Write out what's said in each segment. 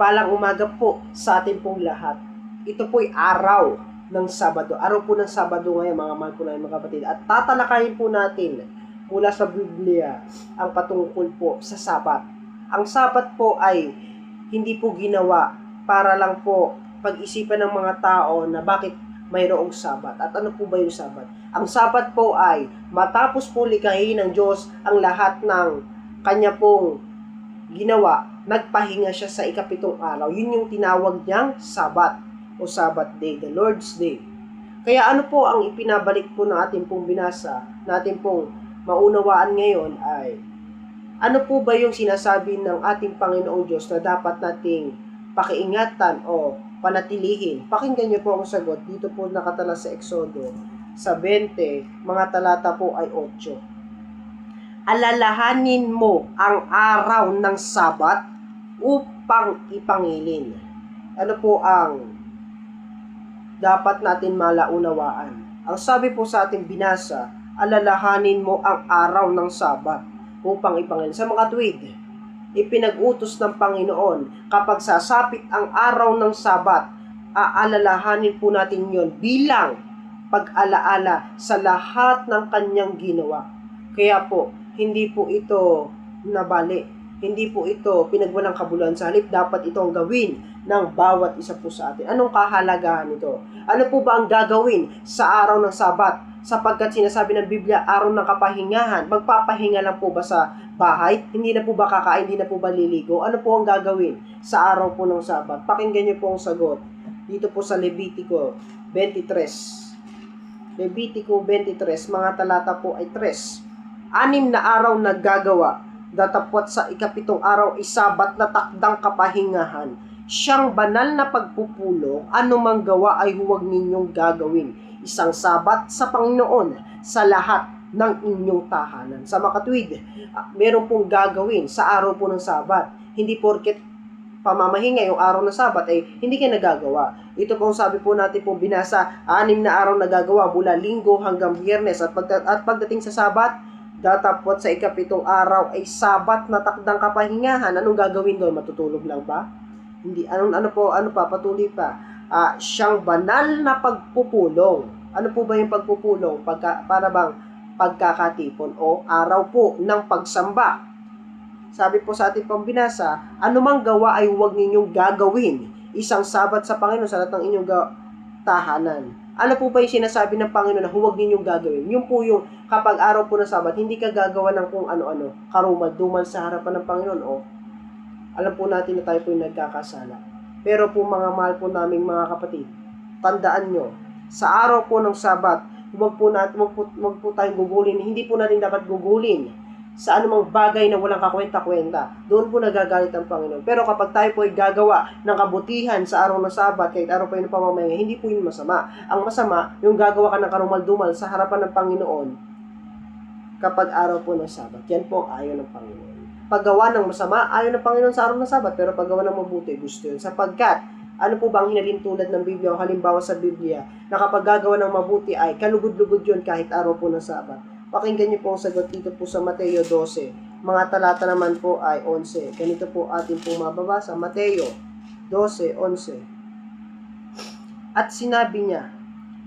Palang umaga po sa ating pong lahat. Ito po'y araw ng Sabado. Araw po ng Sabado ngayon, mga mahal po namin mga kapatid. At tatalakayin po natin mula sa Biblia ang patungkol po sa Sabat. Ang Sabat po ay hindi po ginawa para lang po pag-isipan ng mga tao na bakit mayroong Sabat. At ano po ba yung Sabat? Ang Sabat po ay matapos po likhain ng Diyos ang lahat ng kanya pong ginawa, nagpahinga siya sa ikapitong araw. Yun yung tinawag niyang Sabat o Sabbath Day, the Lord's Day. Kaya ano po ang ipinabalik po ng ating pong binasa, natin pong maunawaan ngayon ay ano po ba yung sinasabi ng ating Panginoong Diyos na dapat nating pakiingatan o panatilihin? Pakinggan niyo po ang sagot. Dito po nakatala sa Exodo sa 20, mga talata po ay 8. Alalahanin mo ang araw ng Sabat upang ipangilin. Ano po ang dapat natin malaunawaan? Ang sabi po sa ating binasa, alalahanin mo ang araw ng Sabat upang ipangilin. Sa mga tuwid, ipinag-utos ng Panginoon kapag sasapit ang araw ng Sabat, aalalahanin po natin yon bilang pag-alaala sa lahat ng kanyang ginawa. Kaya po, hindi po ito nabali. Hindi po ito pinagwalang kabuluhan. Sa halip, dapat itong gawin ng bawat isa po sa atin. Anong kahalagahan nito? Ano po ba ang gagawin sa araw ng Sabat? Sapagkat sinasabi ng Biblia, araw ng kapahingahan. Magpapahinga lang po ba sa bahay? Hindi na po ba kakain? Hindi na po ba liligo? Ano po ang gagawin sa araw po ng Sabat? Pakinggan niyo po ang sagot. Dito po sa Levitico 23. Levitico 23, mga talata po ay 3. 6 na araw na gagawa, datapwat sa ikapitong araw ay Sabat na takdang kapahingahan. Siyang banal na pagpupulong, anumang gawa ay huwag ninyong gagawin. Isang Sabat sa Panginoon sa lahat ng inyong tahanan. Sa makatwid, meron pong gagawin sa araw po ng Sabat. Hindi porket pamamahinga yung araw ng Sabat ay hindi ka nagagawa. Ito pong sabi po natin po binasa, 6 na araw na gagawa mula Linggo hanggang Biyernes. At pagdating sa Sabat, datapwat sa ikapitong araw ay Sabat na takdang kapahingahan. Anong gagawin doon? Matutulog lang ba? Hindi. Ano pa? Patuloy pa. Siyang banal na pagpupulong. Ano po ba yung pagpupulong? Para bang pagkakatipon o araw po ng pagsamba. Sabi po sa ating pambinasa, anumang gawa ay huwag ninyong gagawin. Isang Sabat sa Panginoon sa lahat ng inyong tahanan. Ano po ba yung sinasabi ng Panginoon na huwag ninyong gagawin? Yung po yung kapag araw po ng Sabat, hindi ka gagawa ng kung ano-ano, karumal-dumal sa harapan ng Panginoon. O, alam po natin na tayo po yung nagkakasala. Pero po mga mahal po naming mga kapatid, tandaan nyo, sa araw po ng Sabat, huwag po tayong gugulin. Hindi po natin dapat gugulin sa anumang bagay na walang kakwenta-kwenta. Doon po nagagalit ang Panginoon. Pero kapag tayo po ay gagawa ng kabutihan sa araw ng Sabat, kahit araw pa yun pamamahinga, hindi po yun masama. Ang masama, yung gagawa ka ng karumal-dumal sa harapan ng Panginoon kapag araw po ng Sabat. Yan po ang ayaw ng Panginoon. Paggawa ng masama, ayaw ng Panginoon sa araw ng Sabat, pero paggawa ng mabuti, gusto yun. Sapagkat, ano po ba ang hinalintulad ng Biblia o halimbawa sa Biblia na kapag gagawa ng mabuti ay kalugod-lugod yun kahit araw po ng Sabat? Pakinggan niyo po ang sagot dito po sa Mateo 12. Mga talata naman po ay 11. Ganito po atin pong mababasa. Mateo 12:11. At sinabi niya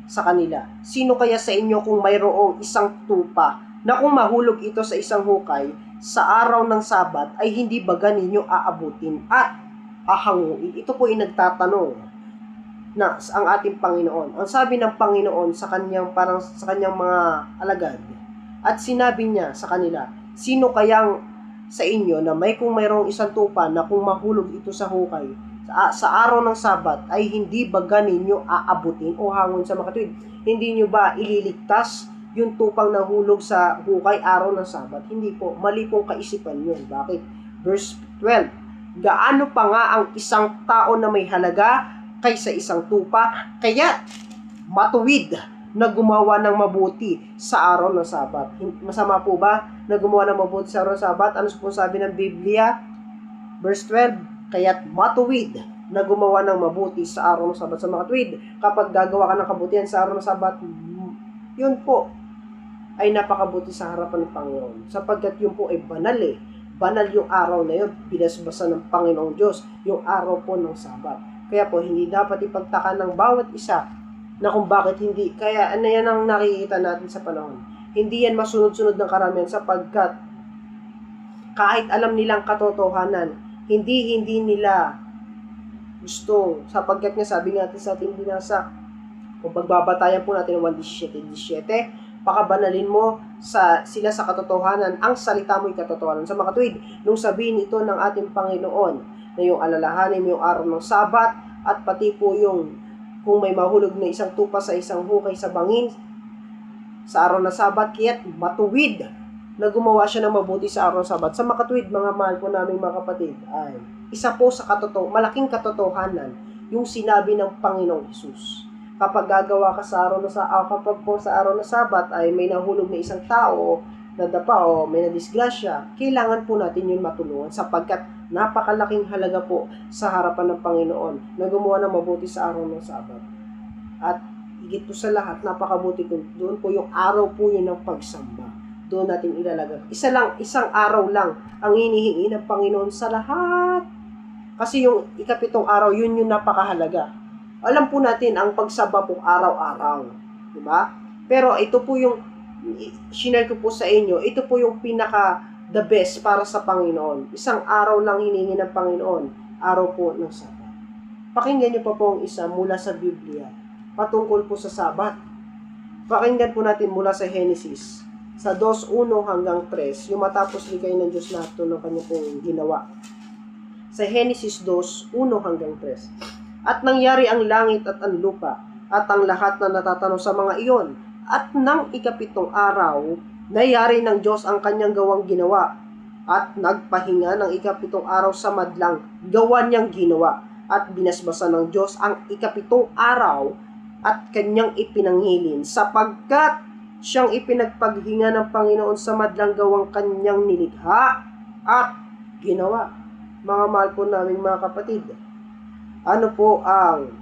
sa kanila, sino kaya sa inyo kung mayroong isang tupa na kung mahulog ito sa isang hukay sa araw ng Sabat ay hindi ba ninyo aabutin at ahanguin? Ito po ay nagtatanong na ang ating Panginoon. Ang sabi ng Panginoon sa kanyang mga alagad, at sinabi niya sa kanila, sino kayang sa inyo na kung mayroong isang tupa na kung mahulog ito sa hukay sa araw ng Sabat ay hindi ba ninyo aabutin o hangon sa makatwid? Hindi nyo ba ililigtas yung tupang nahulog sa hukay araw ng Sabat? Hindi po. Mali pong kaisipan yun. Bakit? Verse 12. Gaano pa nga ang isang tao na may halaga kaysa isang tupa? Kaya matuwid na gumawa ng mabuti sa araw ng Sabat. Masama po ba na gumawa ng mabuti sa araw ng Sabat? Ano po sabi ng Biblia? Verse 12, kaya't matuwid na gumawa ng mabuti sa araw ng Sabat. Sa mga tuwid, kapag gagawa ka ng kabutihan sa araw ng Sabat, yun po ay napakabuti sa harapan ng Panginoon. Sapagkat yun po ay banal banal yung araw na yun, binasbasan ng Panginoong Diyos, yung araw po ng Sabat. Kaya po, hindi dapat ipagtaka ng bawat isa na kung bakit hindi. Kaya ano yan ang nakikita natin sa panahon. Hindi yan masunod-sunod ng karamihan sapagkat kahit alam nilang katotohanan, hindi nila gusto. Sapagkat nga sabi natin sa ating binasa, kung pagbabatayan po natin ng 1:17, pakabanalin mo sila sa katotohanan, ang salita mo'y katotohanan. Sa makatuwid, nung sabihin ito ng ating Panginoon, na yung alalahanin mo yung araw ng Sabat, at pati po yung kung may mahulog na isang tupa sa isang hukay sa bangin, sa araw ng Sabat, kaya't matuwid na gumawa siya ng mabuti sa araw ng Sabat. Sa makatuwid, mga mahal po naming mga kapatid, ay isa po sa malaking katotohanan yung sinabi ng Panginoong Hesus. Kapag gagawa ka sa araw kapag po sa araw ng Sabat ay may nahulog na isang tao, nadapa o may nadisgrasya, kailangan po natin yun matulungan sapagkat napakalaking halaga po sa harapan ng Panginoon na gumawa ng mabuti sa araw ng Sabat. At higit po sa lahat, napakabuti ko doon po yung araw po yun ng pagsamba. Doon natin ilalagay. Isang araw lang ang hinihingi ng Panginoon sa lahat. Kasi yung ikapitong araw, yun yung napakahalaga. Alam po natin ang pagsamba po araw-araw. Diba? Pero ito po yung sinare ko po sa inyo, ito po yung the best para sa Panginoon. Isang araw lang hiningi ng Panginoon. Araw po ng Sabat. Pakinggan niyo pa po ang isa mula sa Biblia. Patungkol po sa Sabat. Pakinggan po natin mula sa Genesis. Sa 2:1 hanggang 3, yung matapos likay ng Diyos lahat ng kanya pong ginawa. Sa Genesis 2:1 hanggang 3. At nangyari ang langit at ang lupa, at ang lahat na natatanaw sa mga iyon. At ng ikapitong araw, nayari ng Diyos ang kanyang gawang ginawa. At nagpahinga ng ikapitong araw sa madlang gawa niyang ginawa. At binasbasa ng Diyos ang ikapitong araw at kanyang ipinanghilin, sapagkat siyang ipinagpaghinga ng Panginoon sa madlang gawang kanyang nilikha at ginawa. Mga mahal po naming mga kapatid, ano po ang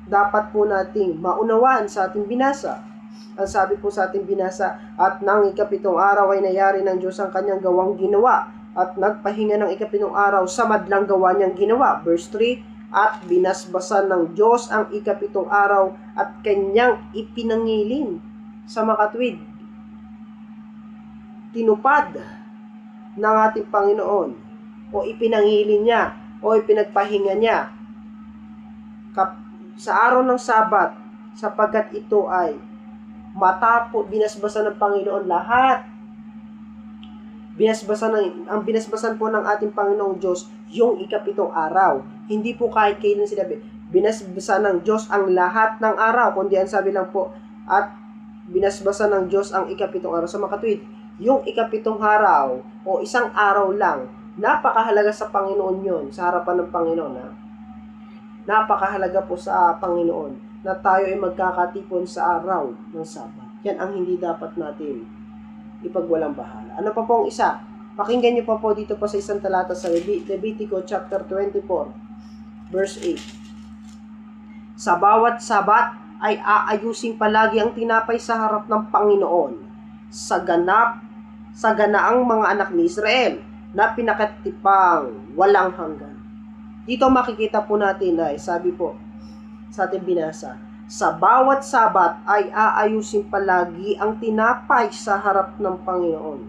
dapat po nating maunawaan sa ating binasa? Ang sabi po sa ating binasa, at nang ikapitong araw ay nayari ng Diyos ang kanyang gawang ginawa, at nagpahinga ng ikapitong araw sa madlang gawa niyang ginawa. Verse 3, at binasbasan ng Diyos ang ikapitong araw at kanyang ipinangilin. Sa makatwid, tinupad ng ating Panginoon o ipinangilin niya o ipinagpahinga niya sa araw ng Sabat sapagkat ito ay binasbasan ng Panginoon lahat. Ang binasbasan po ng ating Panginoong Diyos yung ikapitong araw. Hindi po kahit kailan sinabi, binasbasan ng Diyos ang lahat ng araw, kundi ang sabi lang po, at binasbasan ng Diyos ang ikapitong araw. Sa makatwid, yung ikapitong araw o isang araw lang, napakahalaga sa Panginoon yun, sa harapan ng Panginoon. Napakahalaga po sa Panginoon na tayo ay magkakatipon sa araw ng Sabat. Yan ang hindi dapat natin ipagwalang bahala. Ano pa po ang isa? Pakinggan niyo pa po dito pa sa isang talata sa Levitico chapter 24, verse 8. Sa bawat Sabat ay aayusin palagi ang tinapay sa harap ng Panginoon sa ganaang mga anak ni Israel na pinakatipang walang hanggan. Dito makikita po natin ay sabi po sa ating binasa, sa bawat Sabat ay aayusin palagi ang tinapay sa harap ng Panginoon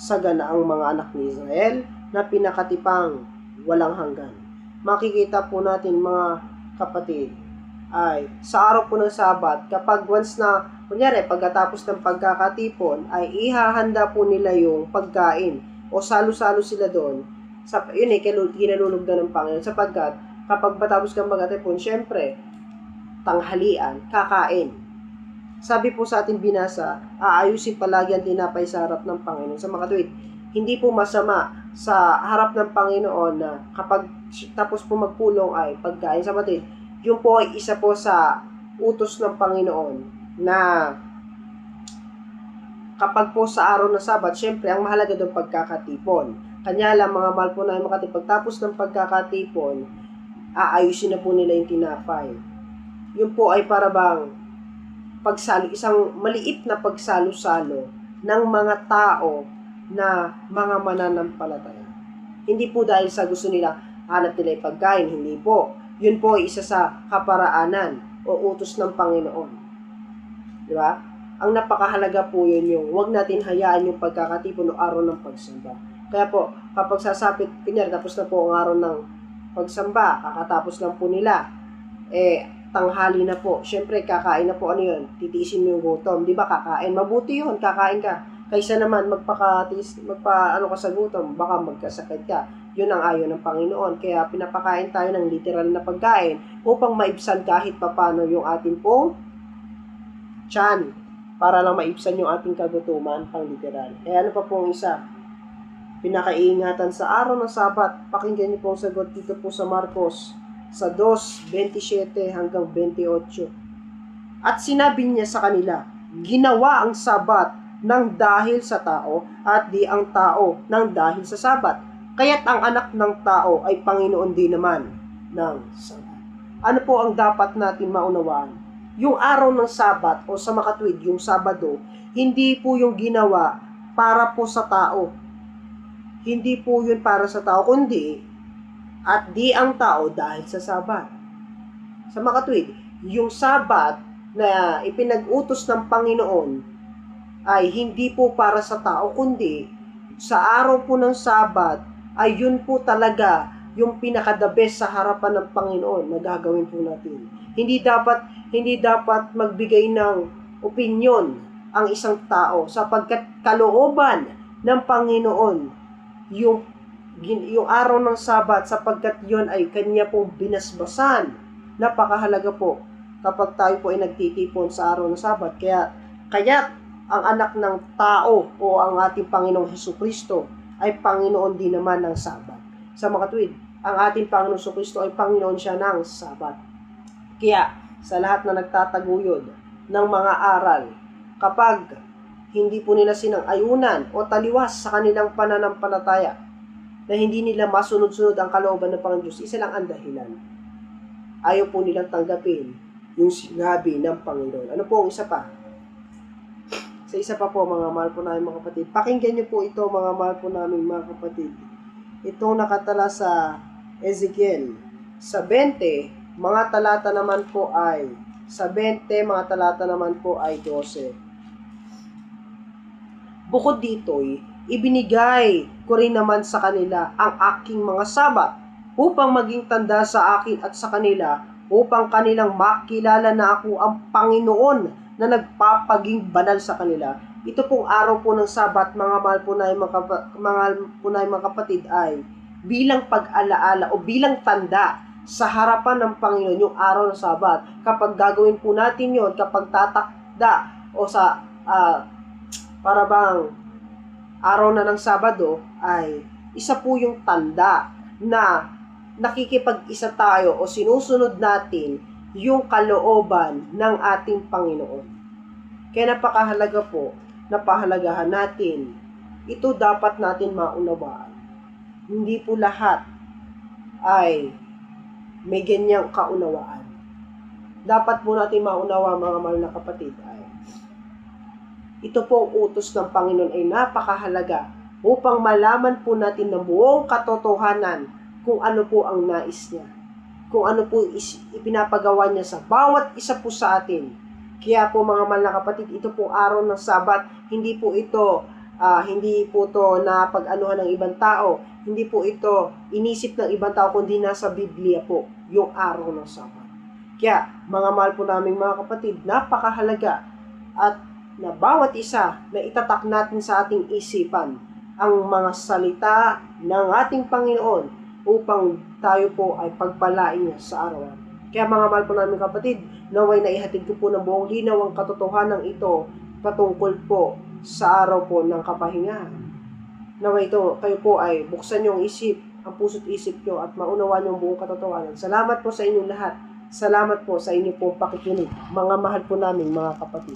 sa ganaang mga anak ni Israel na pinakatipang walang hanggan. Makikita po natin mga kapatid, ay sa araw po ng Sabat, kapag once na, kunyari, pagkatapos ng pagkakatipon, ay ihahanda po nila yung pagkain o salo-salo sila doon. Yun kinalulugdan ng Panginoon sapagkat kapag matapos kang pagkatipon, syempre, tanghalian, kakain. Sabi po sa ating binasa, aayusin palagi ang tinapay sa harap ng Panginoon. Sa makatuwid, hindi po masama sa harap ng Panginoon na kapag tapos po magpulong ay pagkain sa matid. Yun po ay isa po sa utos ng Panginoon na kapag po sa araw ng Sabat, syempre ang mahalaga doon pagkakatipon. Kanya lang mga mahal po na makatipon, pagtapos ng pagkakatipon, aayusin na po nila yung tinapay. Yun po ay para bang isang maliit na pagsalo-salo ng mga tao na mga mananampalataya. Hindi po dahil sa gusto nila hanap nila yung pagkain, hindi po. Yun po ay isa sa kaparaanan o utos ng Panginoon. Di ba? Ang napakahalaga po yun yung huwag natin hayaan yung pagkakatipon o araw ng pagsamba. Kaya po, kapag sasapit, tapos na po ang araw ng pagsamba, kakatapos lang po nila, tanghali na po. Siyempre, kakain na po, ano yun? Titiisin mo yung gutom. Di ba, kakain? Mabuti yun, kakain ka. Kaysa naman, ka sa gutom, baka magkasakit ka. Yun ang ayaw ng Panginoon. Kaya pinapakain tayo ng literal na pagkain upang maibsan kahit papano yung ating pong tiyan. Para lang maibsan yung ating kagutuman pang literal. Ano pa pong isa? Pinakaiingatan sa araw ng Sabat. Pakinggan niyo po ang sagot dito po sa Marcos sa 2:27 hanggang 28. At sinabi niya sa kanila, ginawa ang Sabat ng dahil sa tao at di ang tao ng dahil sa Sabat. Kaya't ang anak ng tao ay Panginoon din naman ng Sabat. Ano po ang dapat natin maunawaan? Yung araw ng Sabat o sa makatwid, yung Sabado, hindi po yung ginawa para po sa tao. Hindi po yun para sa tao, kundi at di ang tao dahil sa Sabat. Sa makatwid, yung Sabat na ipinag-utos ng Panginoon ay hindi po para sa tao, kundi sa araw po ng Sabat ay yun po talaga yung pinaka-the best sa harapan ng Panginoon na gagawin po natin. Hindi dapat magbigay ng opinyon ang isang tao sapagkat kalooban ng Panginoon yung araw ng Sabat sapagkat yon ay kanya pong binasbasan. Napakahalaga po kapag tayo po ay nagtitipon sa araw ng Sabat. Kaya ang anak ng tao o ang ating Panginoong Hesukristo ay Panginoon din naman ng Sabat. Sa makatwid, ang ating Panginoong Hesukristo ay Panginoon siya ng Sabat. Kaya sa lahat na nagtataguyod ng mga aral, kapag hindi po nila sinang-ayunan o taliwas sa kanilang pananampalataya na hindi nila masunod-sunod ang kalooban ng Panginoon Diyos, isa lang ang dahilan. Ayaw po nilang tanggapin yung sinabi ng Panginoon. Ano po ang isa pa? Sa isa pa po, mga mahal po namin mga kapatid. Pakinggan niyo po ito, mga mahal po namin mga kapatid. Itong nakatala sa Ezekiel. Sa 20, mga talata naman po ay 12. Bukod dito'y, ibinigay ko rin naman sa kanila ang aking mga Sabat upang maging tanda sa akin at sa kanila upang kanilang makilala na ako ang Panginoon na nagpapaging banal sa kanila. Ito pong araw po ng Sabat, mga mahal po na mga kapatid, ay bilang pag-alaala o bilang tanda sa harapan ng Panginoon yung araw ng Sabat. Kapag gagawin po natin yon, kapag tatakda o sa para bang araw na ng Sabado, ay isa po yung tanda na nakikipag-isa tayo o sinusunod natin yung kalooban ng ating Panginoon. Kaya napakahalaga po, napahalagahan natin. Ito dapat natin maunawaan. Hindi po lahat ay may ganyang kaunawaan. Dapat po natin maunawa, mga mahal na kapatid, ay ito po ang utos ng Panginoon ay napakahalaga upang malaman po natin ng buong katotohanan kung ano po ang nais niya. Kung ano po ipinapagawa niya sa bawat isa po sa atin. Kaya po, mga mahal na kapatid, ito po araw ng Sabat, hindi po ito na pag-anuhan ng ibang tao, hindi po ito inisip ng ibang tao, kundi nasa Biblia po yung araw ng Sabat. Kaya, mga mahal po namin mga kapatid, napakahalaga at na bawat isa na itatak natin sa ating isipan ang mga salita ng ating Panginoon upang tayo po ay pagpalain niya sa araw. Kaya mga mahal po namin kapatid, naway na ihatid ko po ng buong linaw ang katotohanan ito patungkol po sa araw po ng kapahingahan. Naway ito, kayo po ay buksan yung isip, ang puso't isip nyo at maunawaan yung buong katotohanan. Salamat po sa inyong lahat. Salamat po sa inyong pong pakikinig, mga mahal po namin mga kapatid.